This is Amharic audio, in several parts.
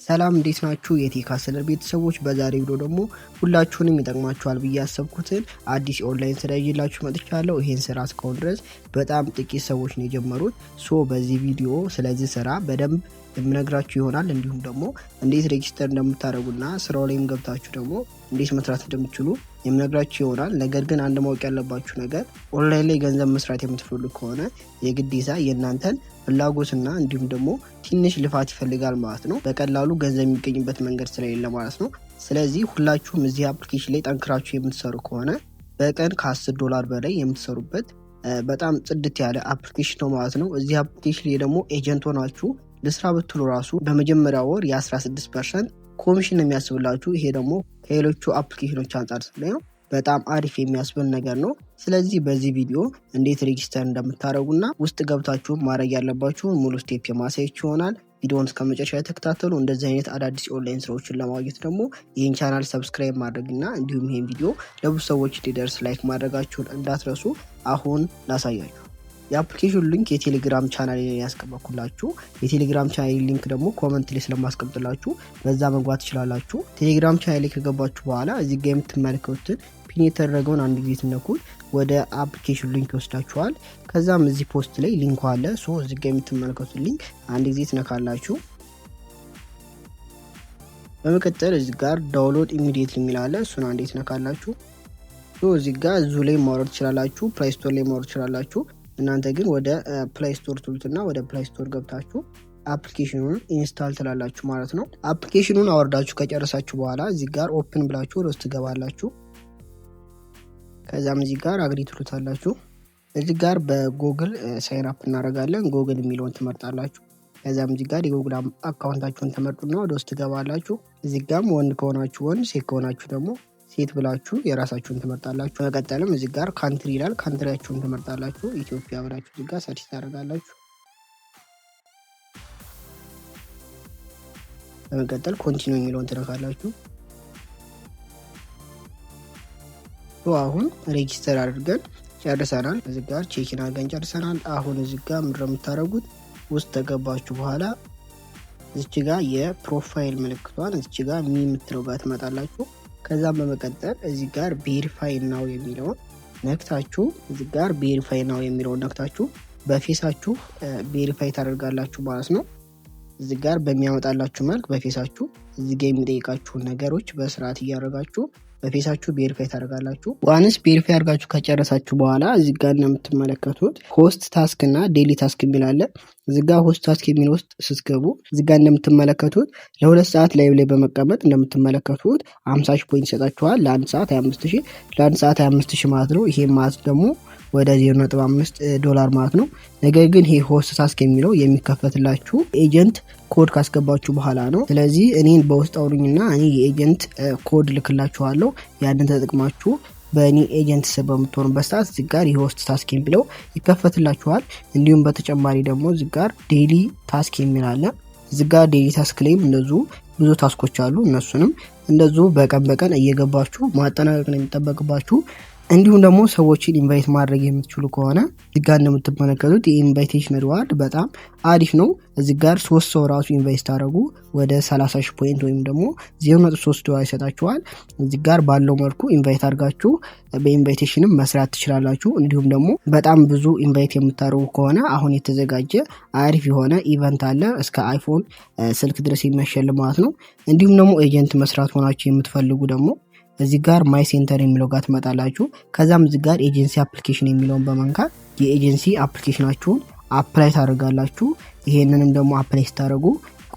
ሰላም እንዴት ናችሁ? የቴካስለር ቤተሰቦች በዛሬ ቪዲዮ ደግሞ ሁላችሁንም ይጠቅማችኋል ብዬ ያሰብኩትን አዲስ ኦንላይን ስራ ይዤላችሁ መጥቻለሁ። ይሄን ስራ እስካሁን ድረስ በጣም ጥቂት ሰዎች ነው የጀመሩት። በዚህ ቪዲዮ ስለዚህ ስራ በደንብ የምነግራችሁ ይሆናል። እንዲሁም ደግሞ እንዴት ሬጂስተር እንደምታደርጉና ስራው ላይም ገብታችሁ ደግሞ እንዴት መስራት እንደምትችሉ የምነግራችሁ ይሆናል። ነገር ግን አንድ ማወቅ ያለባችሁ ነገር ኦንላይን ላይ ገንዘብ መስራት የምትፈልጉ ከሆነ የግዴታ የእናንተን ፍላጎትና እንዲሁም ደግሞ ትንሽ ልፋት ይፈልጋል ማለት ነው። በቀላሉ ገንዘብ የሚገኝበት መንገድ ስለሌለ ማለት ነው። ስለዚህ ሁላችሁም እዚህ አፕሊኬሽን ላይ ጠንክራችሁ የምትሰሩ ከሆነ በቀን $10 በላይ የምትሰሩበት በጣም ጽድት ያለ አፕሊኬሽን ነው ማለት ነው። እዚህ አፕሊኬሽን ላይ ደግሞ ኤጀንት ሆናችሁ ለስራ ብትሉ ራሱ በመጀመሪያ ወር የ16% ኮሚሽን የሚያስብላችሁ። ይሄ ደግሞ ከሌሎቹ አፕሊኬሽኖች አንጻር ስናየው በጣም አሪፍ የሚያስብል ነገር ነው። ስለዚህ በዚህ ቪዲዮ እንዴት ሬጂስተር እንደምታደርጉና ውስጥ ገብታችሁ ማድረግ ያለባችሁን ሙሉ ስቴፕ የማሳየች ይሆናል። ቪዲዮውን እስከ መጨረሻ ተከታተሉ። እንደዚህ አይነት አዳዲስ ኦንላይን ስራዎችን ለማግኘት ደግሞ ይህን ቻናል ሰብስክራይብ ማድረግና እንዲሁም ይህን ቪዲዮ ለብዙ ሰዎች እንዲደርስ ላይክ ማድረጋችሁን እንዳትረሱ። አሁን ላሳያችሁ። የአፕሊኬሽኑ ሊንክ የቴሌግራም ቻናል ላይ ያስቀመጥኩላችሁ። የቴሌግራም ቻናል ሊንክ ደግሞ ኮሜንት ላይ ስለማስቀምጥላችሁ በዛ መግባት ትችላላችሁ። ቴሌግራም ቻናል ላይ ከገባችሁ በኋላ እዚህ ጋር የምትመለከቱትን ፒን የተደረገውን አንድ ጊዜ ትነኩት ወደ አፕሊኬሽኑ ሊንክ ይወስዳችኋል። ከዛም እዚህ ፖስት ላይ ሊንኩ አለ። እዚህ ጋር የምትመለከቱት ሊንክ አንድ ጊዜ ትነካላችሁ። በመቀጠል እዚህ ጋር ዳውንሎድ ኢሚዲየትሊ የሚል አለ። እሱን አንዴ ትነካላችሁ። እዚህ ጋር እዙ ላይ ማውረድ ትችላላችሁ፣ ፕሌይ ስቶር ላይ ማውረድ ትችላላችሁ። እናንተ ግን ወደ ፕሌይ ስቶር ትሉትና ወደ ፕሌይ ስቶር ገብታችሁ አፕሊኬሽኑን ኢንስታል ትላላችሁ ማለት ነው። አፕሊኬሽኑን አወርዳችሁ ከጨረሳችሁ በኋላ እዚህ ጋር ኦፕን ብላችሁ ወደ ውስጥ ትገባላችሁ። ከዛም እዚህ ጋር አግሪ ትሉታላችሁ። እዚህ ጋር በጉግል ሳይን አፕ እናደርጋለን። ጉግል የሚለውን ትመርጣላችሁ። ከዛም እዚህ ጋር የጉግል አካውንታችሁን ተመርጡና ወደ ውስጥ ትገባላችሁ። እዚህ ጋርም ወንድ ከሆናችሁ ወንድ፣ ሴት ከሆናችሁ ደግሞ ሴት ብላችሁ የራሳችሁን ትመርጣላችሁ። በመቀጠልም እዚህ ጋር ካንትሪ ይላል፣ ካንትሪያችሁን ትመርጣላችሁ። ኢትዮጵያ ብላችሁ እዚህ ጋር ሰርች ታደርጋላችሁ። በመቀጠል ኮንቲኒው የሚለውን ትነካላችሁ። አሁን ሬጂስተር አድርገን ጨርሰናል። እዚህ ጋር ቼክን አድርገን ጨርሰናል። አሁን እዚህ ጋር ምንድን ነው የምታደርጉት? ውስጥ ተገባችሁ በኋላ እዚህ ጋር የፕሮፋይል ምልክቷን እዚህ ጋር የምትለው ጋር ትመጣላችሁ። ከዛም በመቀጠል እዚህ ጋር ቬሪፋይ ናው የሚለውን ነክታችሁ እዚህ ጋር ቬሪፋይ ናው የሚለውን ነክታችሁ በፌሳችሁ ቬሪፋይ ታደርጋላችሁ ማለት ነው። እዚህ ጋር በሚያመጣላችሁ መልክ በፌሳችሁ እዚህ ጋር የሚጠይቃችሁን ነገሮች በስርዓት እያደረጋችሁ በፌሳችሁ ቬሪፋይ ታደርጋላችሁ። ዋንስ ቬሪፋይ አድርጋችሁ ከጨረሳችሁ በኋላ እዚህ ጋር እንደምትመለከቱት ሆስት ታስክ እና ዴሊ ታስክ የሚል አለ። እዚህ ጋር ሆስት ታስክ የሚል ውስጥ ስትገቡ እዚህ ጋር እንደምትመለከቱት ለ2 ሰዓት ላይቭ ላይ በመቀመጥ እንደምትመለከቱት 50 ፖይንት ይሰጣችኋል። ለአንድ ሰዓት 25000 ማለት ነው። ይሄ ማለት ደግሞ ወደ $0.5 ማለት ነው። ነገር ግን ይሄ ሆስት ታስክ የሚለው የሚከፈትላችሁ ኤጀንት ኮድ ካስገባችሁ በኋላ ነው። ስለዚህ እኔን በውስጥ አውሩኝና እኔ የኤጀንት ኮድ ልክላችኋለሁ። ያንን ተጠቅማችሁ በእኔ ኤጀንት ስር በምትሆኑበት ሰዓት እዚህ ጋር የሆስት ታስክ የሚለው ይከፈትላችኋል። እንዲሁም በተጨማሪ ደግሞ እዚህ ጋር ዴሊ ታስክ የሚል አለ። እዚህ ጋር ዴሊ ታስክ ላይም እንደዚሁ ብዙ ታስኮች አሉ። እነሱንም እንደዚሁ በቀን እየገባችሁ ማጠናቀቅ ነው የሚጠበቅባችሁ። እንዲሁም ደግሞ ሰዎችን ኢንቫይት ማድረግ የምትችሉ ከሆነ እዚህ ጋር እንደምትመለከቱት የኢንቫይቴሽን ሪዋርድ በጣም አሪፍ ነው። እዚህ ጋር 3 ሰው ራሱ ኢንቫይት ታደርጉ ወደ 30,000 ፖይንት ወይም ደግሞ $0.3 ይሰጣችኋል። እዚህ ጋር ባለው መልኩ ኢንቫይት አድርጋችሁ በኢንቫይቴሽንም መስራት ትችላላችሁ። እንዲሁም ደግሞ በጣም ብዙ ኢንቫይት የምታደርጉ ከሆነ አሁን የተዘጋጀ አሪፍ የሆነ ኢቨንት አለ እስከ አይፎን ስልክ ድረስ የሚያሸልም ማለት ነው። እንዲሁም ደግሞ ኤጀንት መስራት ሆናችሁ የምትፈልጉ ደግሞ እዚህ ጋር ማይ ሴንተር የሚለው ጋር ትመጣላችሁ። ከዛም እዚህ ጋር ኤጀንሲ አፕሊኬሽን የሚለውን በመንካት የኤጀንሲ አፕሊኬሽናችሁን አፕላይ ታደርጋላችሁ። ይሄንንም ደግሞ አፕላይ ስታደርጉ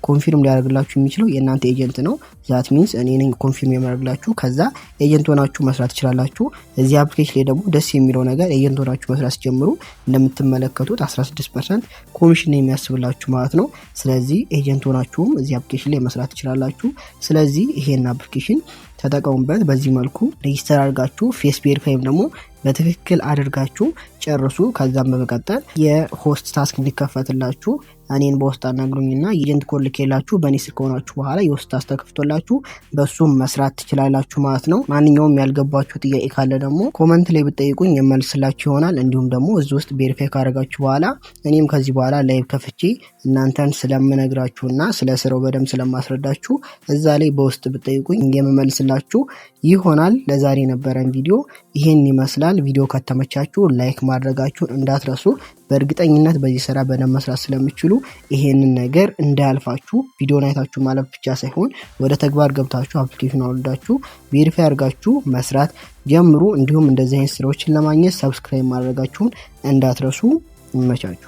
ኮንፊርም ሊያደርግላችሁ የሚችለው የእናንተ ኤጀንት ነው። ዛት ሚንስ እኔ ነኝ ኮንፊርም የሚያደርግላችሁ። ከዛ ኤጀንት ሆናችሁ መስራት ትችላላችሁ። እዚህ አፕሊኬሽን ላይ ደግሞ ደስ የሚለው ነገር ኤጀንት ሆናችሁ መስራት ሲጀምሩ እንደምትመለከቱት 16% ኮሚሽን የሚያስብላችሁ ማለት ነው። ስለዚህ ኤጀንት ሆናችሁም እዚህ አፕሊኬሽን ላይ መስራት ትችላላችሁ። ስለዚህ ይሄን አፕሊኬሽን ተጠቀሙበት። በዚህ መልኩ ሬጂስተር አድርጋችሁ ፌስ ቬሪፋይም ደግሞ በትክክል አድርጋችሁ ጨርሱ። ከዛም በመቀጠል የሆስት ታስክ እንዲከፈትላችሁ እኔን በውስጥ አናግሩኝና ኤጀንት ኮድ ልኬላችሁ በእኔ ስልክ ከሆናችሁ በኋላ የውስጥ ተከፍቶላችሁ በሱም መስራት ትችላላችሁ ማለት ነው። ማንኛውም ያልገባችሁ ጥያቄ ካለ ደግሞ ኮመንት ላይ ብትጠይቁኝ የመልስላችሁ ይሆናል። እንዲሁም ደግሞ እዚህ ውስጥ ቬሪፋይ ካደረጋችሁ በኋላ እኔም ከዚህ በኋላ ላይቭ ከፍቼ እናንተን ስለምነግራችሁና ስለ ስራው በደንብ ስለማስረዳችሁ እዛ ላይ በውስጥ ብትጠይቁኝ የምመልስላችሁ ይሆናል። ለዛሬ የነበረን ቪዲዮ ይሄን ይመስላል። ቪዲዮ ከተመቻችሁ ላይክ ማድረጋችሁን እንዳትረሱ። በእርግጠኝነት በዚህ ስራ በደንብ መስራት ስለምትችሉ ይሄንን ነገር እንዳያልፋችሁ ቪዲዮን አይታችሁ ማለፍ ብቻ ሳይሆን ወደ ተግባር ገብታችሁ አፕሊኬሽን አውርዳችሁ ቬሪፋይ አድርጋችሁ መስራት ጀምሩ። እንዲሁም እንደዚህ አይነት ስራዎችን ለማግኘት ሰብስክራይብ ማድረጋችሁን እንዳትረሱ። ይመቻችሁ።